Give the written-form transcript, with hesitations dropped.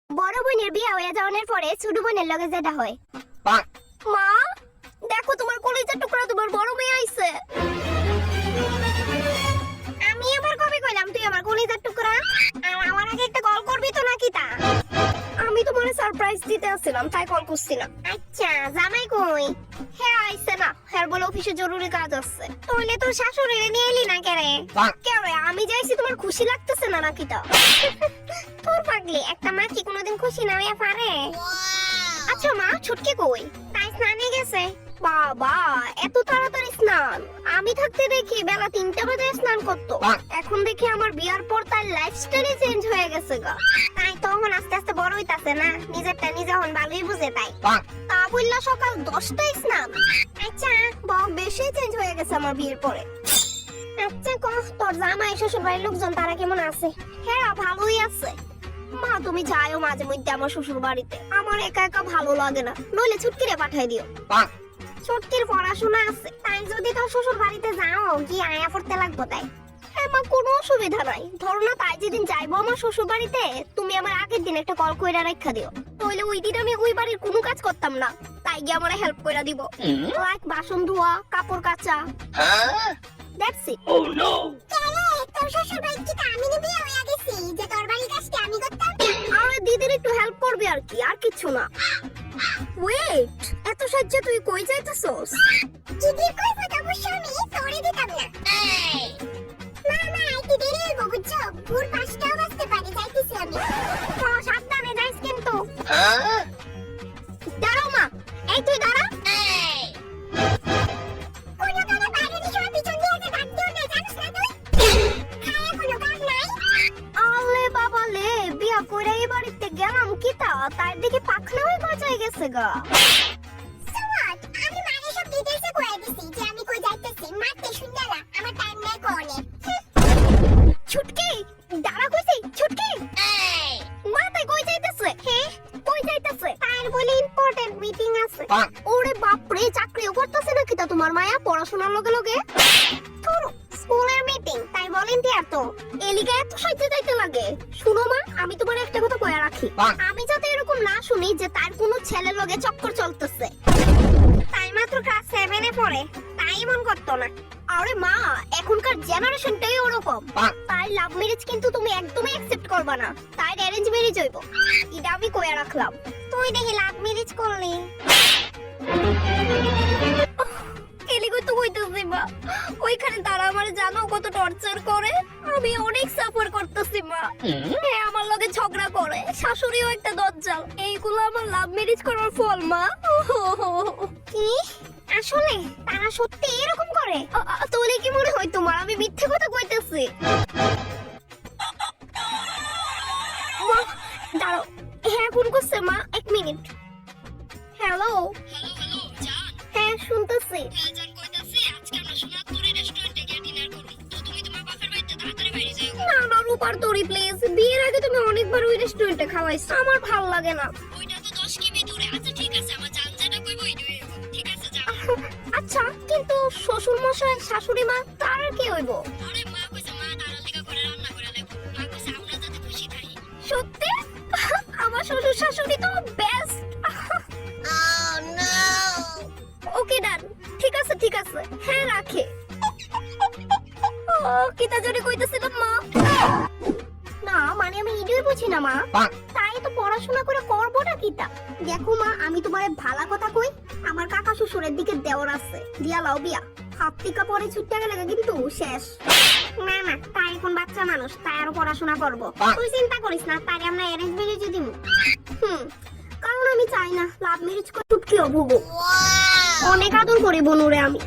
বড় বোনের বিয়ে হয়ে যাওয়ার পরে ছোট বোনের লগে যেটা হয়। মা দেখো তোমার কলিজার টুকরা তোমার বড় মেয়ে আইছে। আমি আবার কবে কইলাম তুই আমার কলিজার টুকরা? আর আমার আগে একটা কল করবি তো নাকি তা? আমি তোমারে সারপ্রাইজ দিতে আসছিলাম তাই কল করছিলাম। আচ্ছা জামাই কই? হ্যাঁ আইছে না, হ্যাঁ বলে অফিসে জরুরি কাজ আছে। তাহলে তোর শাশুড়ি নিয়ে এলি না কেরে? কেরে আমি যাইছি তোমার খুশি লাগতেছে না নাকি তা? তোর পাগলি একটা মা কি কোনোদিন খুশি না হইয়া পারে? আচ্ছা মা ছুটকি কই? তাই স্নানে গেছে। বাবা এত তাড়াতাড়ি স্নান? আমি থাকতে দেখি বেলা 3টা বাজে স্নান করতো, এখন দেখি আমার বিয়ার পর তার লাইফস্টাইলই চেঞ্জ হয়ে গেছে গা। তাই তখন আস্তে আস্তে বড় হইতাছে না, নিজেরটা নিজে হন ভালোই বুঝে তাই। তা বললা সকাল 10টায় স্নান? আচ্ছা বেশি চেঞ্জ হয়ে গেছে আমার বিয়ের পরে। আচ্ছা কহ তোর জামাই শ্বশুর বাড়ির লোকজন তারা কেমন আছে? হ্যাঁ ভালোই আছে। মা তুমি যাও মাঝে মধ্যে আমার শ্বশুর বাড়িতে, আমার একা একা ভালো লাগে না, নইলে ছুটকিরে পাঠাই দিও। ছুটকির পড়াশোনা আছে, তাই যদি তোর শ্বশুর বাড়িতে যাও কি আয়া পড়তে লাগবো তাই? হ্যাঁ মা কোনো অসুবিধা নাই, ধরো না তাই যেদিন যাইবো আমার শ্বশুর বাড়িতে তুমি আমার আগের দিন একটা কল কইরা রাখা দিও, নইলে ওই দিন আমি ওই বাড়ির কোনো কাজ করতাম না, তাই গিয়ে আমারে হেল্প কইরা দিব, লাইক বাসন ধোয়া কাপড় কাচা। That's it. ও নো তোর শ্বশুর বাড়ি কি তা আমি বিয়ে হয়ে গেছি যে তোর বাড়ির কাজটা আমি করতাম? আরে দিদির একটু হেল্প করবে আর কি, আর কিছু না। ওয়েট এত সহ্য তুই কই যাইতাছস? দিদির কই কথা অবশ্য আমি তোরে দিতাম না। মামা আইতে দেরি হইব বুঝছো, ভোর 5টা বাজতে পারে, যাইতেছি আমি। সাবধানে যাইস কিন্তু। দাঁড়াও মা, এই তুই দাঁড়া। তার দিকে পাখনা হয়ে গজায় গেছে গা। সুমাত আমি মানে সব ডিটেইলসে কইয়া দিছি যে আমি কই যাইতেছি, মারতে শুনলা আমার টাইম নাই কোনে। ছুটকি দাঁড়া কইছি, ছুটকি মাথায় কই যাইতেছে? হ্যাঁ কই যাইতেছে? তার বলে ইম্পর্টেন্ট মিটিং আছে। ওরে বাপ রে চাকরিও করতেছে নাকি তা তোমার মায়া পড়াশোনার লগে লগে? স্কুলের মিটিং তাই ভলান্টিয়ার তো এলিগা এত সহ্য যাইতে লাগে। শুনো মা আমি তোমার একটা কথা কইয়া রাখি, আমি যাতে এরকম না শুনি যে তার কোনো ছেলের লগে চক্কর চলতেছে। তাই মাত্র ক্লাস 7 এ পড়ে, তাই মন করতো না। আরে মা এখনকার জেনারেশনটাই ওরকম, তাই লাভ ম্যারেজ কিন্তু তুমি একদমই অ্যাকসেপ্ট করবা না, তাই অ্যারেঞ্জ ম্যারেজ হইব, এটা আমি কইয়া রাখলাম। তুই দেখি লাভ ম্যারেজ করলি এলিগো তো কইতেছি মা, ওইখানে তারা আমার জানো কত টর্চার করে, আমি অনেক সাফার করতেছি মা। হ্যাঁ আমার লগে ঝগড়া করে, শাশুড়িও একটা দজ্জাল, এইগুলো আমার লাভ ম্যারেজ করার ফল মা। কি আসলে তারা সত্যি এরকম করে? তোলে কি মনে হয় তোমার আমি মিথ্যে কথা কইতেছি? দাঁড়াও, হ্যাঁ ফোন করছে মা, 1 মিনিট। হ্যালো হ্যাঁ শুনতেছি। না না রূপার তোরি প্লিজ, বিয়ের আগে তুমি অনেকবার ওই রেস্টুরেন্টে খাওয়াইছো, আমার ভালো লাগে না। ওইটা তো 10 কিমি দূরে। আচ্ছা ঠিক আছে আমার জান যেটা কইবো ওইটাই হইব, ঠিক আছে যাও। আচ্ছা কিন্তু শ্বশুর মশাই শাশুড়ি মা তার কি হইব? আরে মা কইছে মা তার লেগা করে রান্না করে লাগবো, মা কইছে আমরা যাতে খুশি থাকি। সত্যি আমার শ্বশুর শাশুড়ি তো বেস্ট। Oh no! ওকে ডান, ঠিক আছে ঠিক আছে, হ্যাঁ রাখে। কিতা জোরে কইতেছিলাম মা? না মানে আমি ইডুই বুঝি না মা, তাই তো পড়াশোনা করে করবোটা কিতা? দেখো মা আমি তোমারে ভালো কথা কই, আমার কাকা শ্বশুরের দিকে দেওর আছে, দিয়া লাও বিয়া, হাত টিকা পরে ছুটতে গেলে কিন্তু শেষ। না না তাই এখন বাচ্চা মানুষ, তাই আরো পড়াশোনা করবো, তুই চিন্তা করিস না, তাই আমরা অ্যারেঞ্জ ম্যারেজ দিমু। কারণ আমি চাই না লাভ ম্যারেজ করে ছুটকিও ভুগো, অনেক আদর করি বনুরে আমি।